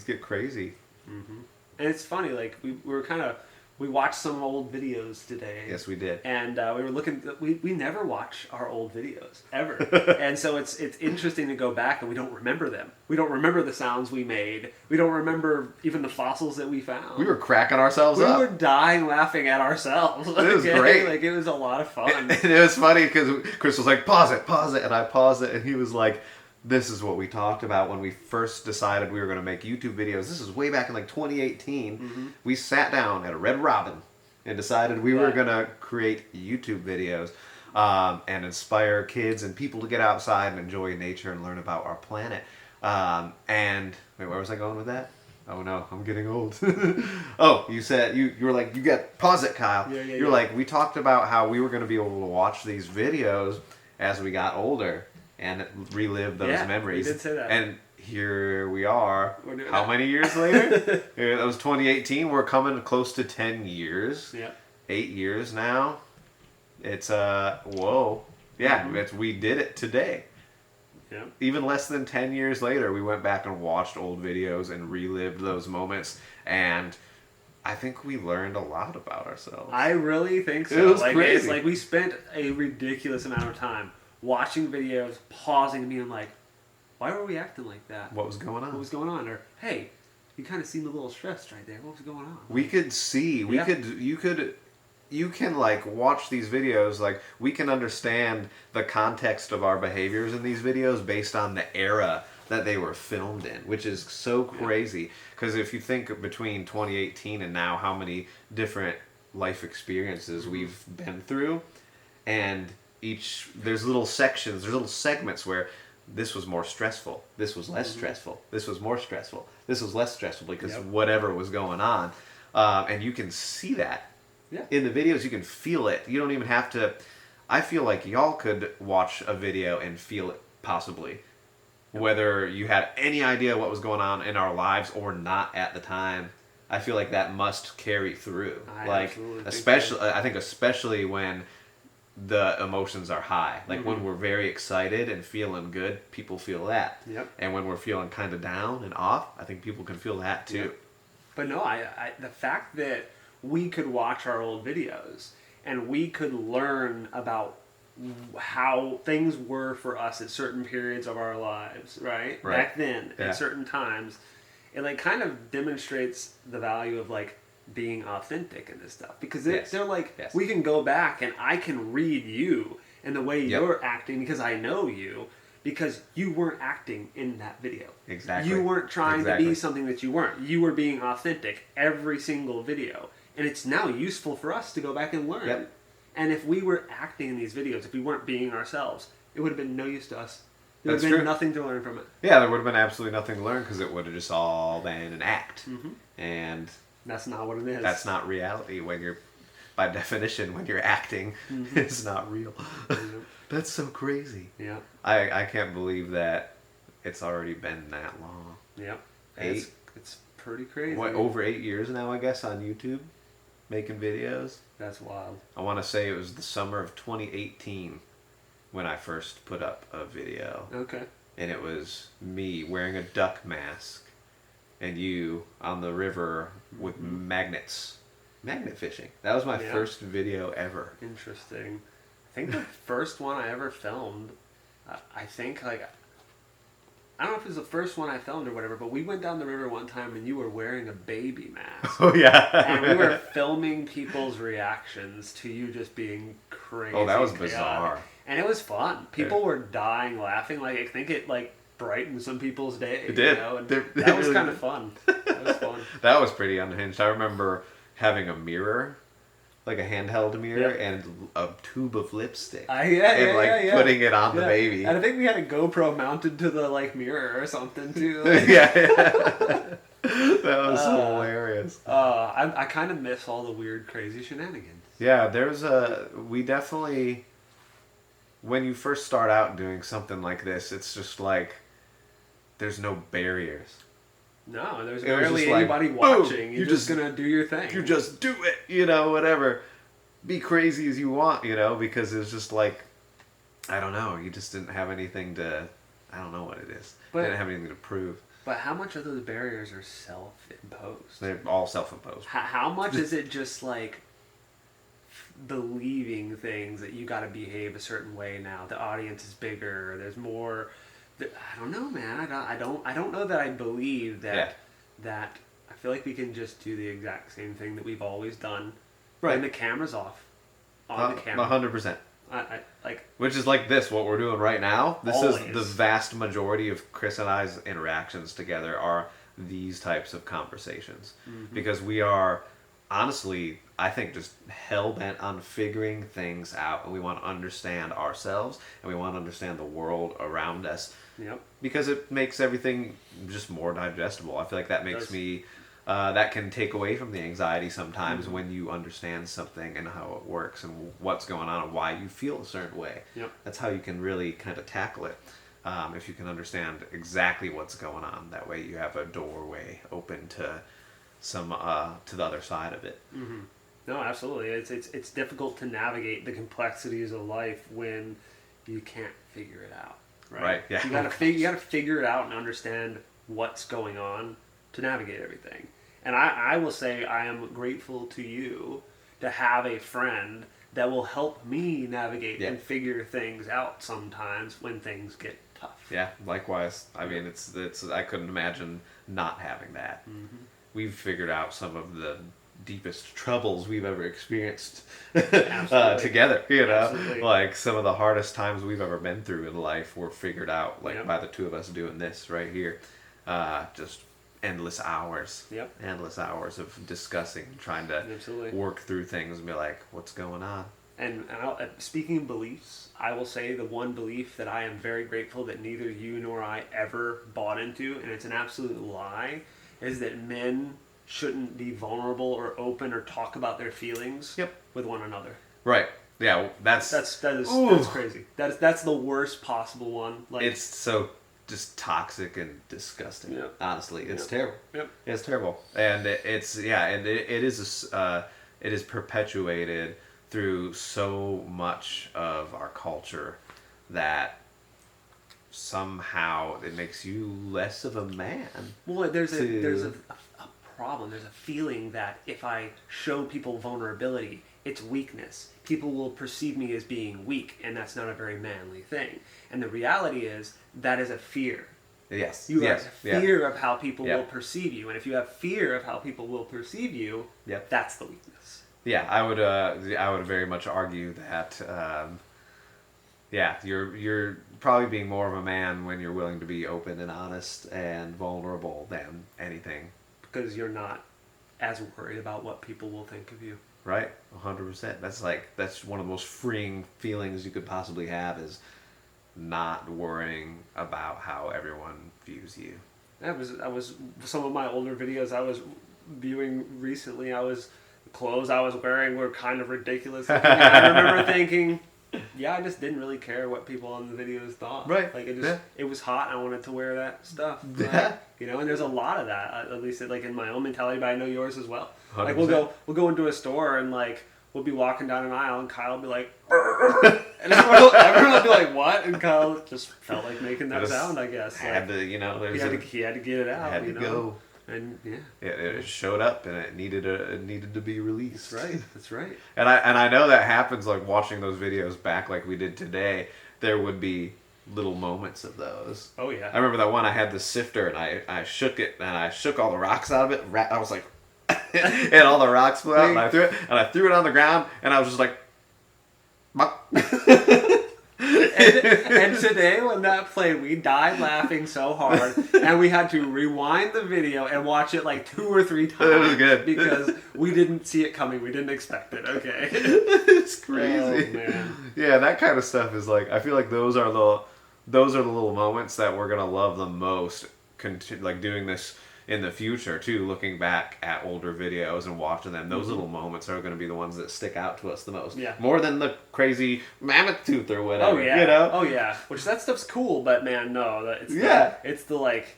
[SPEAKER 1] get crazy.
[SPEAKER 2] Mm-hmm. And it's funny. Like we watched some old videos today.
[SPEAKER 1] Yes, we did.
[SPEAKER 2] And we were looking. We never watch our old videos ever, and so it's interesting to go back and we don't remember them. We don't remember the sounds we made. We don't remember even the fossils that we found.
[SPEAKER 1] We were cracking ourselves up.
[SPEAKER 2] We were dying laughing at ourselves.
[SPEAKER 1] It was great.
[SPEAKER 2] Like, it was a lot of fun.
[SPEAKER 1] And it was funny because Chris was like, pause it, and I paused it, and he was like, this is what we talked about when we first decided we were going to make YouTube videos. This is way back in like 2018. Mm-hmm. We sat down at a Red Robin and decided we were going to create YouTube videos and inspire kids and people to get outside and enjoy nature and learn about our planet. And wait, where was I going with that? Oh no, I'm getting old. Oh, you said you were like, you got pause it, Kyle. You're like, we talked about how we were going to be able to watch these videos as we got older and relive those memories.
[SPEAKER 2] We did say that.
[SPEAKER 1] And here we are. How many years later? That was 2018. We're coming close to 10 years.
[SPEAKER 2] Yeah.
[SPEAKER 1] 8 years now. It's whoa. Yeah, we did it today.
[SPEAKER 2] Yeah.
[SPEAKER 1] Even less than 10 years later, we went back and watched old videos and relived those moments, and I think we learned a lot about ourselves.
[SPEAKER 2] I really think so.
[SPEAKER 1] It was crazy.
[SPEAKER 2] It's like we spent a ridiculous amount of time watching videos, pausing and being like, why were we acting like that?
[SPEAKER 1] What was going on?
[SPEAKER 2] What was going on? Or, hey, you kind of seemed a little stressed right there. What was going on?
[SPEAKER 1] We could see. You can like watch these videos. Like we can understand the context of our behaviors in these videos based on the era that they were filmed in, which is so crazy. Because if you think between 2018 and now, how many different life experiences we've been through, and there's little sections, there's little segments where this was more stressful, this was less stressful, this was more stressful, this was less stressful because whatever was going on, and you can see that in the videos. You can feel it. You don't even have to. I feel like y'all could watch a video and feel it possibly. Whether you had any idea what was going on in our lives or not at the time, I feel like that must carry through. I think especially when the emotions are high. Like when we're very excited and feeling good, people feel that.
[SPEAKER 2] Yep.
[SPEAKER 1] And when we're feeling kind of down and off, I think people can feel that too.
[SPEAKER 2] Yep. But no, the fact that we could watch our old videos and we could learn about how things were for us at certain periods of our lives, right? Back then, at certain times, it like kind of demonstrates the value of like being authentic in this stuff, because they're like, we can go back and I can read you and the way you're acting because I know you, because you weren't acting in that video.
[SPEAKER 1] Exactly.
[SPEAKER 2] You weren't trying to be something that you weren't. You were being authentic every single video, and it's now useful for us to go back and learn.
[SPEAKER 1] Yep.
[SPEAKER 2] And if we were acting in these videos, if we weren't being ourselves, it would have been no use to us. There would have been nothing to learn from it.
[SPEAKER 1] Yeah, there would have been absolutely nothing to learn because it would have just all been an act. And
[SPEAKER 2] that's not what it is.
[SPEAKER 1] That's not reality. When you're, by definition, when you're acting, it's not real. That's so crazy.
[SPEAKER 2] Yeah.
[SPEAKER 1] I can't believe that it's already been that long.
[SPEAKER 2] Yep. It's pretty crazy.
[SPEAKER 1] What, over 8 years now, I guess, on YouTube, making videos?
[SPEAKER 2] That's wild.
[SPEAKER 1] I want to say it was the summer of 2018 when I first put up a video.
[SPEAKER 2] Okay.
[SPEAKER 1] And it was me wearing a duck mask and you on the river with magnets. Magnet fishing. That was my first video ever.
[SPEAKER 2] Interesting. I think the first one I ever filmed, I think like, I don't know if it was the first one I filmed or whatever, but we went down the river one time and you were wearing a baby mask.
[SPEAKER 1] Oh, yeah.
[SPEAKER 2] And we were filming people's reactions to you just being crazy.
[SPEAKER 1] Oh, that was
[SPEAKER 2] chaotic.
[SPEAKER 1] bizarre.
[SPEAKER 2] And it was fun. People were dying laughing. Like, I think it like brightened some people's day.
[SPEAKER 1] It did.
[SPEAKER 2] You know? And
[SPEAKER 1] that
[SPEAKER 2] was
[SPEAKER 1] really
[SPEAKER 2] kind of fun. That was fun.
[SPEAKER 1] That was pretty unhinged. I remember having a mirror, like a handheld mirror, and a tube of lipstick. Putting it on the baby.
[SPEAKER 2] And I think we had a GoPro mounted to the like mirror or something too.
[SPEAKER 1] That was hilarious.
[SPEAKER 2] I kind of miss all the weird, crazy shenanigans.
[SPEAKER 1] Yeah, we definitely, when you first start out doing something like this, it's just like, there's no barriers.
[SPEAKER 2] No, there's barely anybody watching. You're just going to do your thing.
[SPEAKER 1] You just do it, whatever. Be crazy as you want, because it's just like, I don't know, you just didn't have anything I don't know what it is. You didn't have anything to prove.
[SPEAKER 2] But how much of those barriers are self-imposed?
[SPEAKER 1] They're all self-imposed.
[SPEAKER 2] How much is it just like believing things that you got to behave a certain way now? The audience is bigger. There's more. I don't know, man. I don't know that I believe that. That I feel like we can just do the exact same thing that we've always done. Right. And the camera's off. On the camera.
[SPEAKER 1] 100%.
[SPEAKER 2] I
[SPEAKER 1] Which is like this, what we're doing right now. This
[SPEAKER 2] always.
[SPEAKER 1] is the vast majority of Chris and I's interactions together are these types of conversations. Because we are, honestly, I think just hell-bent on figuring things out. And we want to understand ourselves. And we want to understand the world around us.
[SPEAKER 2] Yep.
[SPEAKER 1] Because it makes everything just more digestible. I feel like that makes me... that can take away from the anxiety sometimes when you understand something and how it works and what's going on and why you feel a certain way.
[SPEAKER 2] Yep.
[SPEAKER 1] That's how you can really kind of tackle it. If you can understand exactly what's going on, that way you have a doorway open to to the other side of it.
[SPEAKER 2] Mm-hmm. No, absolutely. It's difficult to navigate the complexities of life when you can't figure it out. Right.
[SPEAKER 1] Yeah.
[SPEAKER 2] You gotta figure it out and understand what's going on to navigate everything. And I will say I am grateful to you to have a friend that will help me navigate
[SPEAKER 1] Yeah.
[SPEAKER 2] and figure things out sometimes when things get tough.
[SPEAKER 1] Yeah, likewise. I mean, it's I couldn't imagine not having that. We've figured out some of the deepest troubles we've ever experienced together, you know.
[SPEAKER 2] Absolutely.
[SPEAKER 1] Like some of the hardest times we've ever been through in life were figured out like
[SPEAKER 2] Yep.
[SPEAKER 1] by the two of us doing this right here. Just endless hours.
[SPEAKER 2] Yep.
[SPEAKER 1] Endless hours of discussing, trying to
[SPEAKER 2] Absolutely.
[SPEAKER 1] work through things and be like, what's going on?
[SPEAKER 2] And speaking of beliefs, I will say the one belief that I am very grateful that neither you nor I ever bought into, and it's an absolute lie, is that men shouldn't be vulnerable or open or talk about their feelings
[SPEAKER 1] Yep.
[SPEAKER 2] with one another.
[SPEAKER 1] Right. Yeah, that's
[SPEAKER 2] That's crazy. That's the worst possible one. Like
[SPEAKER 1] it's so just toxic and disgusting.
[SPEAKER 2] Yep.
[SPEAKER 1] Honestly, it's
[SPEAKER 2] Yep.
[SPEAKER 1] terrible.
[SPEAKER 2] Yep.
[SPEAKER 1] It's terrible, and it is perpetuated through so much of our culture that somehow it makes you less of a man.
[SPEAKER 2] Well, there's a problem. There's a feeling that if I show people vulnerability, it's weakness. People will perceive me as being weak, and that's not a very manly thing. And the reality is that is a fear.
[SPEAKER 1] Yes.
[SPEAKER 2] You
[SPEAKER 1] yes.
[SPEAKER 2] have fear of how people
[SPEAKER 1] Yeah.
[SPEAKER 2] will perceive you, and if you have fear of how people will perceive you,
[SPEAKER 1] Yep.
[SPEAKER 2] that's the weakness.
[SPEAKER 1] Yeah, I would very much argue that you're probably being more of a man when you're willing to be open and honest and vulnerable than anything.
[SPEAKER 2] Because you're not as worried about what people will think of you.
[SPEAKER 1] Right? 100%. That's one of the most freeing feelings you could possibly have is not worrying about how everyone views you.
[SPEAKER 2] I was some of my older videos I was viewing recently. The clothes I was wearing were kind of ridiculous. I remember thinking, yeah, I just didn't really care what people on the videos thought.
[SPEAKER 1] Right.
[SPEAKER 2] Like
[SPEAKER 1] Yeah.
[SPEAKER 2] it was hot. I wanted to wear that stuff. Like,
[SPEAKER 1] Yeah.
[SPEAKER 2] you know, and there's a lot of that. At least like in my own mentality, but I know yours as well. Like
[SPEAKER 1] 100%.
[SPEAKER 2] we'll go into a store and like we'll be walking down an aisle and Kyle will be like, and everyone will be like, what? And Kyle just felt like making that
[SPEAKER 1] Just
[SPEAKER 2] sound, I guess.
[SPEAKER 1] Had
[SPEAKER 2] Like,
[SPEAKER 1] to, you know,
[SPEAKER 2] he had to get it out.
[SPEAKER 1] had to
[SPEAKER 2] you know?
[SPEAKER 1] go.
[SPEAKER 2] And yeah.
[SPEAKER 1] It showed up and it needed to be released.
[SPEAKER 2] That's right. That's right.
[SPEAKER 1] And I know that happens like watching those videos back like we did today. There would be little moments of those.
[SPEAKER 2] Oh yeah.
[SPEAKER 1] I remember that one I had the sifter and I shook it and I shook all the rocks out of it. I was like, and all the rocks flew out and I threw it on the ground and I was just like,
[SPEAKER 2] and today when that played, we died laughing so hard, and we had to rewind the video and watch it like 2 or 3 times.
[SPEAKER 1] It was good.
[SPEAKER 2] Because we didn't see it coming. We didn't expect it. Okay.
[SPEAKER 1] It's crazy.
[SPEAKER 2] Oh, man.
[SPEAKER 1] Yeah, that kind of stuff is like I feel like those are the little moments that we're gonna love the most. Like doing this in the future too, looking back at older videos and watching them, those little moments are going to be the ones that stick out to us the most.
[SPEAKER 2] Yeah.
[SPEAKER 1] More than the crazy mammoth tooth or whatever.
[SPEAKER 2] Oh yeah.
[SPEAKER 1] You know?
[SPEAKER 2] Oh yeah. Which that stuff's cool, but man, no. It's it's the like,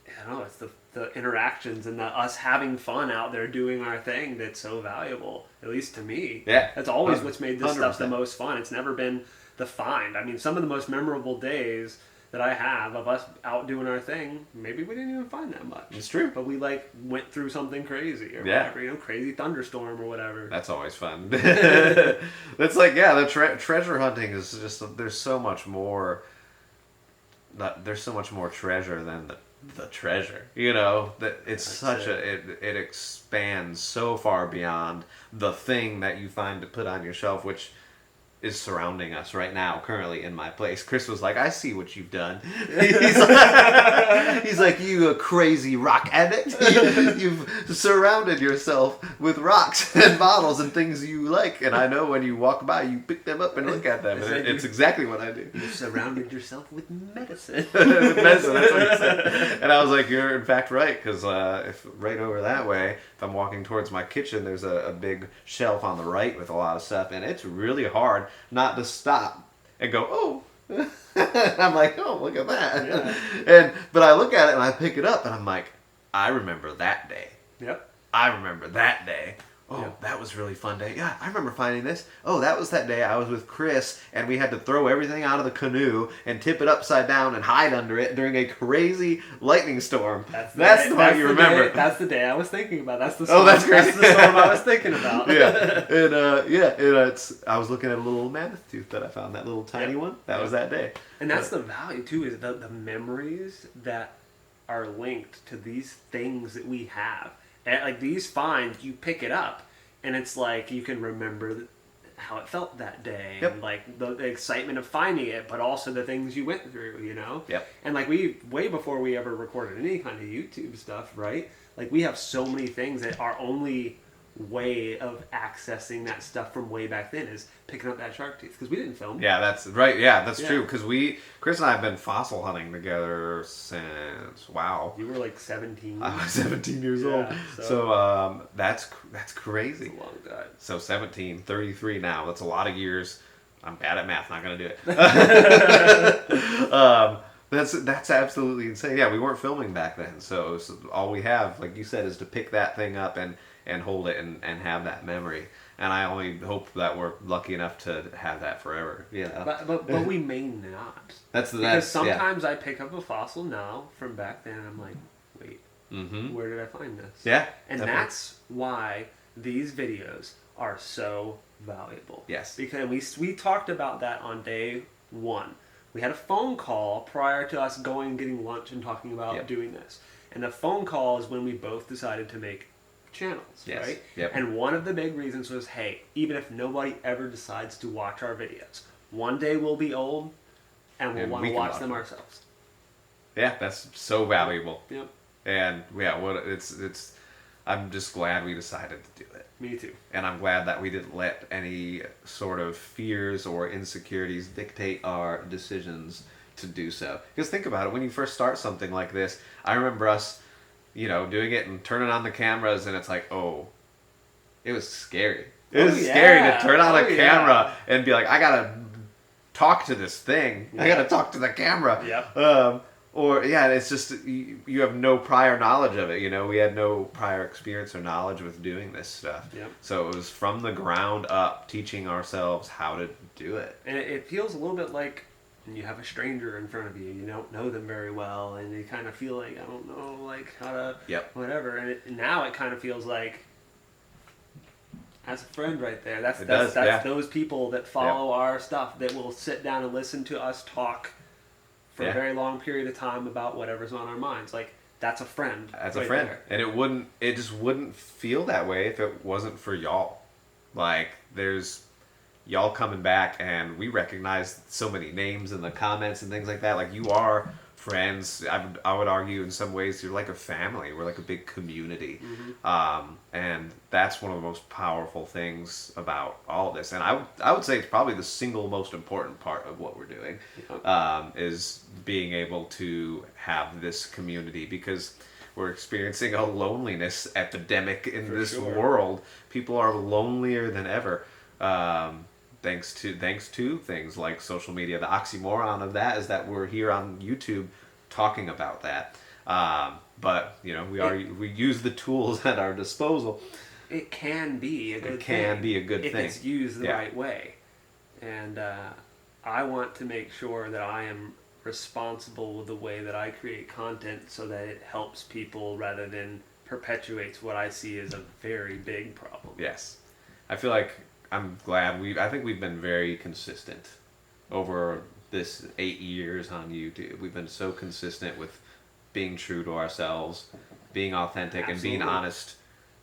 [SPEAKER 2] I don't know. It's the interactions and us having fun out there doing our thing that's so valuable. At least to me.
[SPEAKER 1] Yeah.
[SPEAKER 2] That's always what's made this stuff the
[SPEAKER 1] 100%.
[SPEAKER 2] most fun. It's never been the find. I mean, some of the most memorable days that I have of us out doing our thing, maybe we didn't even find that much.
[SPEAKER 1] It's true.
[SPEAKER 2] But we like went through something crazy or
[SPEAKER 1] Yeah.
[SPEAKER 2] whatever, crazy thunderstorm or whatever.
[SPEAKER 1] That's always fun. That's like, yeah, the treasure hunting is just, there's so much more treasure than the treasure, you know, that it's it expands so far beyond the thing that you find to put on your shelf, which is surrounding us right now, currently in my place. Chris was like, I see what you've done. He's like, you a crazy rock addict. You've surrounded yourself with rocks and bottles and things you like. And I know when you walk by, you pick them up and look at them. And it's exactly what I do.
[SPEAKER 2] You surrounded yourself with medicine.
[SPEAKER 1] With medicine, that's what he said. And I was like, you're in fact right, because if right over that way, if I'm walking towards my kitchen, there's a big shelf on the right with a lot of stuff, and it's really hard not to stop and go, oh. I'm like, oh, look at that. Yeah. But I look at it and I pick it up and I'm like, I remember that day.
[SPEAKER 2] Yep.
[SPEAKER 1] I remember that day Oh,
[SPEAKER 2] Yeah.
[SPEAKER 1] that was a really fun day. Yeah, I remember finding this. Oh, that was that day I was with Chris, and we had to throw everything out of the canoe and tip it upside down and hide under it during a crazy lightning storm. That's the part you remember.
[SPEAKER 2] That's the day I was thinking about. That's the storm.
[SPEAKER 1] Oh, that's great.
[SPEAKER 2] That's the storm I was thinking about.
[SPEAKER 1] Yeah, and I was looking at a little mammoth tooth that I found, that little tiny one. That was that day.
[SPEAKER 2] And that's the value too, is the memories that are linked to these things that we have. And like these finds, you pick it up, and it's like you can remember how it felt that day, and like the excitement of finding it, but also the things you went through, you know.
[SPEAKER 1] Yep.
[SPEAKER 2] And like way before we ever recorded any kind of YouTube stuff, right? Like we have so many things that our only way of accessing that stuff from way back then is picking up that shark tooth, because we didn't film.
[SPEAKER 1] Yeah, that's right. Yeah, that's true. Because Chris and I have been fossil hunting together since, wow.
[SPEAKER 2] You were like 17.
[SPEAKER 1] I was 17 years old. So that's crazy.
[SPEAKER 2] That's a long time.
[SPEAKER 1] So 17, 33 now. That's a lot of years. I'm bad at math. Not going to do it. That's absolutely insane. Yeah, we weren't filming back then. So all we have, like you said, is to pick that thing up and hold it and have that memory. And I only hope that we're lucky enough to have that forever. Yeah.
[SPEAKER 2] But we may not. Because sometimes I pick up a fossil now from back then, and I'm like, wait, where did I find this?
[SPEAKER 1] Yeah.
[SPEAKER 2] And
[SPEAKER 1] definitely.
[SPEAKER 2] that's why these videos are so valuable.
[SPEAKER 1] Yes.
[SPEAKER 2] Because we talked about that on day 1. We had a phone call prior to us going and getting lunch and talking about doing this. And the phone call is when we both decided to make channels, right?
[SPEAKER 1] Yep.
[SPEAKER 2] And one of the big reasons was, hey, even if nobody ever decides to watch our videos, one day we'll be old and we'll want to watch them ourselves.
[SPEAKER 1] Yeah, that's so valuable.
[SPEAKER 2] Yep.
[SPEAKER 1] And it's I'm just glad we decided to do it.
[SPEAKER 2] Me too.
[SPEAKER 1] And I'm glad that we didn't let any sort of fears or insecurities dictate our decisions to do so. Because think about it, when you first start something like this, I remember us, doing it and turning on the cameras, and it's like, oh, it was scary. It was scary to turn on a camera and be like, I gotta talk to this thing. I gotta talk to the camera.
[SPEAKER 2] Yep.
[SPEAKER 1] It's just, you have no prior knowledge of it. We had no prior experience or knowledge with doing this stuff.
[SPEAKER 2] Yep.
[SPEAKER 1] So it was from the ground up, teaching ourselves how to do it.
[SPEAKER 2] And it feels a little bit like when you have a stranger in front of you, you don't know them very well, and you kind of feel like, I don't know, like, how to, whatever. And now it kind of feels like, that's a friend right there. That's those people that follow our stuff, that will sit down and listen to us talk for a very long period of time about whatever's on our minds. Like, that's a friend.
[SPEAKER 1] That's a friend. There. And it just wouldn't feel that way if it wasn't for y'all. Like, there's y'all coming back, and we recognize so many names in the comments and things like that. Like, you are friends. I would argue in some ways you're like a family. We're like a big community. And that's one of the most powerful things about all of this. And I would say it's probably the single most important part of what we're doing, is being able to have this community, because we're experiencing a loneliness epidemic in this world. People are lonelier than ever. Thanks to things like social media. The oxymoron of that is that we're here on YouTube talking about that. But we use the tools at our disposal.
[SPEAKER 2] It can be a good thing. If it's used the right way. And I want to make sure that I am responsible with the way that I create content, so that it helps people rather than perpetuates what I see as a very big problem.
[SPEAKER 1] Yes. I feel like I'm glad I think we've been very consistent over this 8 years on YouTube. We've been so consistent with being true to ourselves, being authentic, and being honest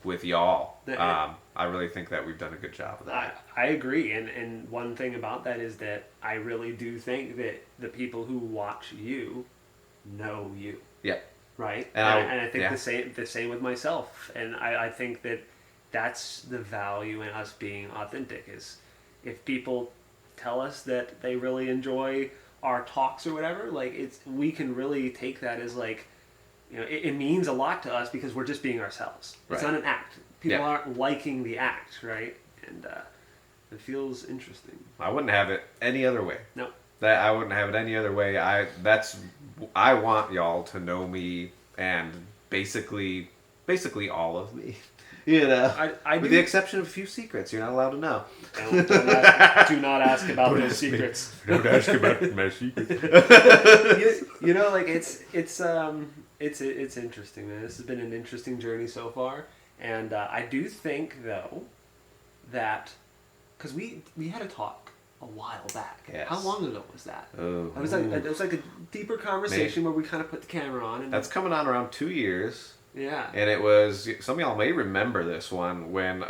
[SPEAKER 1] with y'all. I really think that we've done a good job of that.
[SPEAKER 2] I agree. And one thing about that is that I really do think that the people who watch you know you.
[SPEAKER 1] Yeah.
[SPEAKER 2] Right? And I think the same with myself. And I think that that's the value in us being authentic, is if people tell us that they really enjoy our talks or whatever, like, we can really take that as like, it means a lot to us because we're just being ourselves. It's not an act. People aren't liking the act, right? And it feels interesting.
[SPEAKER 1] I wouldn't have it any other way.
[SPEAKER 2] No.
[SPEAKER 1] I wouldn't have it any other way. I want y'all to know me and basically basically all of me. You know, with the exception of a few secrets you're not allowed to know.
[SPEAKER 2] Do not ask about those secrets.
[SPEAKER 1] Don't ask about my secrets.
[SPEAKER 2] You know, like it's interesting, man. This has been an interesting journey so far, and I do think though that because we had a talk a while back.
[SPEAKER 1] Yes.
[SPEAKER 2] How long ago was that?
[SPEAKER 1] Oh,
[SPEAKER 2] it was like a deeper conversation where we kind of put the camera on. And
[SPEAKER 1] that's coming on around 2 years.
[SPEAKER 2] Yeah.
[SPEAKER 1] And it was, some of y'all may remember this one when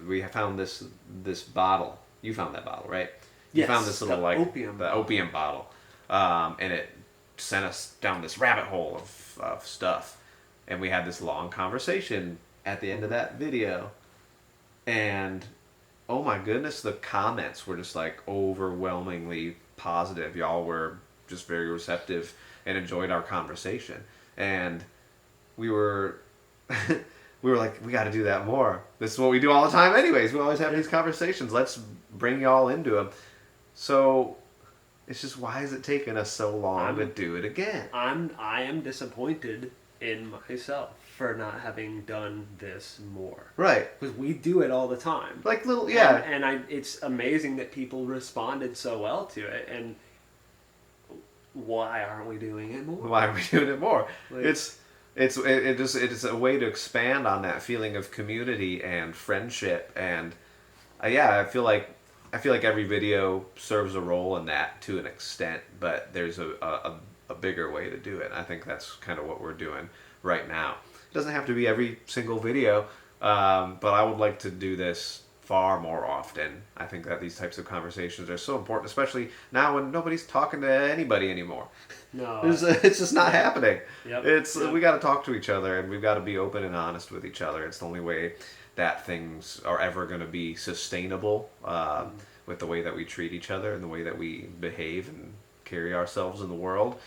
[SPEAKER 1] we found this bottle. You found that bottle, right? You found this little opium bottle. And it sent us down this rabbit hole of stuff. And we had this long conversation at the end of that video. And oh my goodness, the comments were just like overwhelmingly positive. Y'all were just very receptive and enjoyed our conversation. And we were like, we got to do that more. This is what we do all the time anyways. We always have these conversations. Let's bring y'all into them. So it's just, why is it taking us so long to do it again?
[SPEAKER 2] I am disappointed in myself for not having done this more.
[SPEAKER 1] Right.
[SPEAKER 2] Because we do it all the time.
[SPEAKER 1] Like little, yeah.
[SPEAKER 2] And it's amazing that people responded so well to it. And why aren't we doing it more?
[SPEAKER 1] Why are we doing it more?
[SPEAKER 2] Like,
[SPEAKER 1] It's a way to expand on that feeling of community and friendship, and I feel like every video serves a role in that to an extent, but there's a bigger way to do it. I think that's kind of what we're doing right now. It doesn't have to be every single video, but I would like to do this far more often. I think that these types of conversations are so important, especially now when nobody's talking to anybody anymore.
[SPEAKER 2] No,
[SPEAKER 1] it's just not happening.
[SPEAKER 2] Yep.
[SPEAKER 1] We got to talk to each other, and we've got to be open and honest with each other. It's the only way that things are ever going to be sustainable, with the way that we treat each other and the way that we behave and carry ourselves in the world.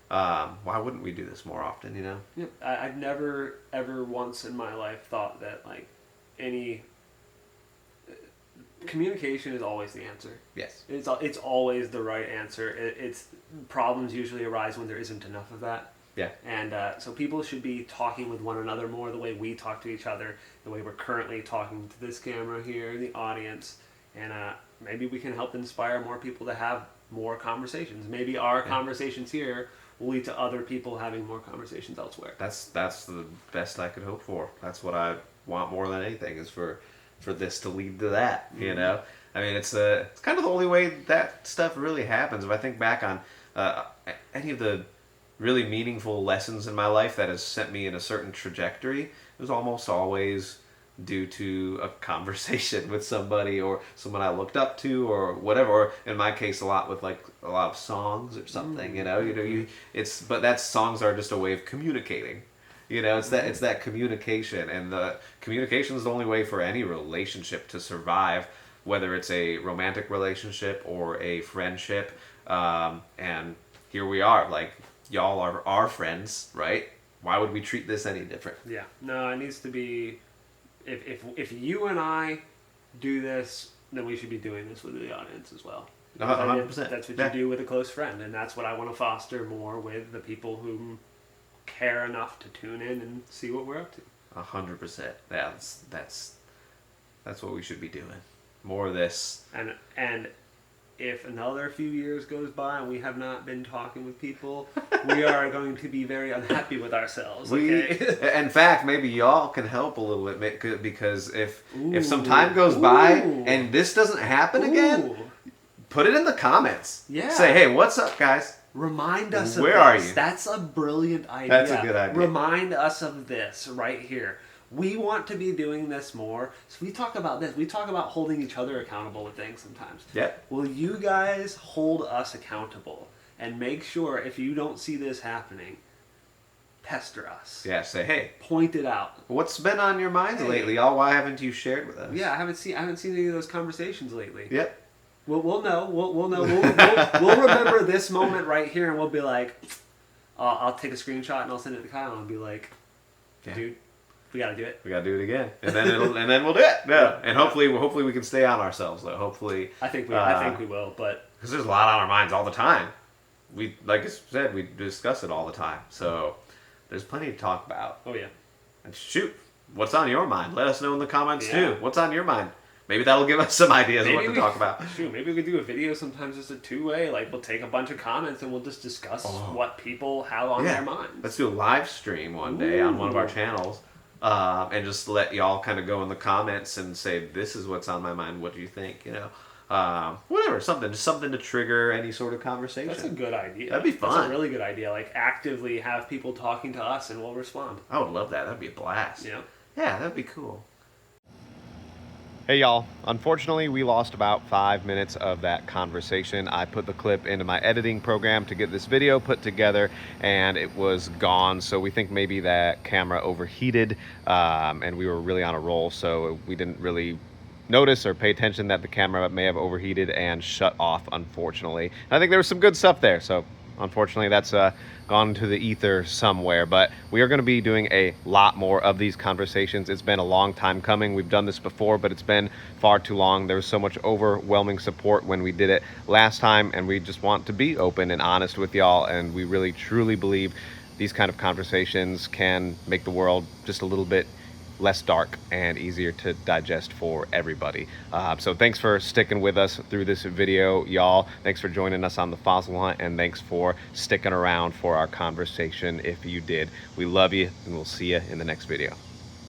[SPEAKER 1] Why wouldn't we do this more often? You know.
[SPEAKER 2] Yep. I've never ever once in my life thought that like any communication is always the answer.
[SPEAKER 1] Yes.
[SPEAKER 2] It's always the right answer. It's problems usually arise when there isn't enough of that.
[SPEAKER 1] Yeah.
[SPEAKER 2] And so people should be talking with one another more the way we talk to each other, the way we're currently talking to this camera here in the audience. And maybe we can help inspire more people to have more conversations. Maybe our conversations here will lead to other people having more conversations elsewhere.
[SPEAKER 1] That's the best I could hope for. That's what I want more than anything, is for this to lead to that, you know? I mean, it's kind of the only way that stuff really happens. If I think back on any of the really meaningful lessons in my life that has sent me in a certain trajectory, it was almost always due to a conversation with somebody or someone I looked up to or whatever. Or in my case, a lot of songs or something, you know, but that songs are just a way of communicating. You know, it's that communication, and the communication is the only way for any relationship to survive, whether it's a romantic relationship or a friendship. And here we are, like, y'all are our friends, right? Why would we treat this any different?
[SPEAKER 2] Yeah, no, it needs to be. If you and I do this, then we should be doing this with the audience as well.
[SPEAKER 1] 100%.
[SPEAKER 2] That's what you do with a close friend, and that's what I want to foster more with the people who care enough to tune in and see what we're up to.
[SPEAKER 1] 100%. Yeah, that's what we should be doing. More of this.
[SPEAKER 2] And if another few years goes by and we have not been talking with people, we are going to be very unhappy with ourselves. Okay?
[SPEAKER 1] In fact, maybe y'all can help a little bit, because if some time goes by and this doesn't happen again, put it in the comments.
[SPEAKER 2] Yeah.
[SPEAKER 1] Say, hey, what's up, guys?
[SPEAKER 2] Remind us of
[SPEAKER 1] Where
[SPEAKER 2] this.
[SPEAKER 1] are you?
[SPEAKER 2] That's a brilliant idea.
[SPEAKER 1] That's a good idea.
[SPEAKER 2] Remind us of this right here. We want to be doing this more. So we talk about this. We talk about holding each other accountable with things sometimes.
[SPEAKER 1] Yep.
[SPEAKER 2] Will you guys hold us accountable and make sure if you don't see this happening, pester us.
[SPEAKER 1] Yeah, say, hey.
[SPEAKER 2] Point it out.
[SPEAKER 1] What's been on your minds lately, y'all? Why haven't you shared with us?
[SPEAKER 2] Yeah, I haven't seen any of those conversations lately.
[SPEAKER 1] Yep.
[SPEAKER 2] We'll know. We'll know. We'll remember this moment right here, and we'll be like, I'll take a screenshot and I'll send it to Kyle and be like, dude, we gotta do it.
[SPEAKER 1] We gotta do it again, and then we'll do it. Yeah, and hopefully we can stay on ourselves though. Hopefully,
[SPEAKER 2] I think we will, but
[SPEAKER 1] because there's a lot on our minds all the time. Like I said, we discuss it all the time, so there's plenty to talk about.
[SPEAKER 2] Oh yeah.
[SPEAKER 1] And shoot, what's on your mind? Let us know in the comments
[SPEAKER 2] Yeah.
[SPEAKER 1] too. What's on your mind? Maybe that'll give us some ideas of what to talk about.
[SPEAKER 2] Shoot, maybe we could do a video sometimes just a two-way. Like, we'll take a bunch of comments and we'll just discuss what people have on their minds.
[SPEAKER 1] Let's do a live stream one day on one of our channels. And just let y'all kind of go in the comments and say, this is what's on my mind. What do you think? You know, whatever, just something to trigger any sort of conversation.
[SPEAKER 2] That's a good idea.
[SPEAKER 1] That'd be fun.
[SPEAKER 2] That's a really good idea. Like, actively have people talking to us and we'll respond.
[SPEAKER 1] I would love that. That'd be a blast.
[SPEAKER 2] Yeah.
[SPEAKER 1] Yeah, that'd be cool. Hey y'all, unfortunately we lost about 5 minutes of that conversation. I put the clip into my editing program to get this video put together and it was gone. So we think maybe that camera overheated and we were really on a roll. So we didn't really notice or pay attention that the camera may have overheated and shut off, unfortunately. And I think there was some good stuff there. So unfortunately that's gone to the ether somewhere, but we are going to be doing a lot more of these conversations. It's been a long time coming. We've done this before, but it's been far too long. There was so much overwhelming support when we did it last time, and we just want to be open and honest with y'all, and we really truly believe these kind of conversations can make the world just a little bit less dark and easier to digest for everybody. So thanks for sticking with us through this video, y'all. Thanks for joining us on the fossil hunt, and thanks for sticking around for our conversation if you did. We love you, and we'll see you in the next video.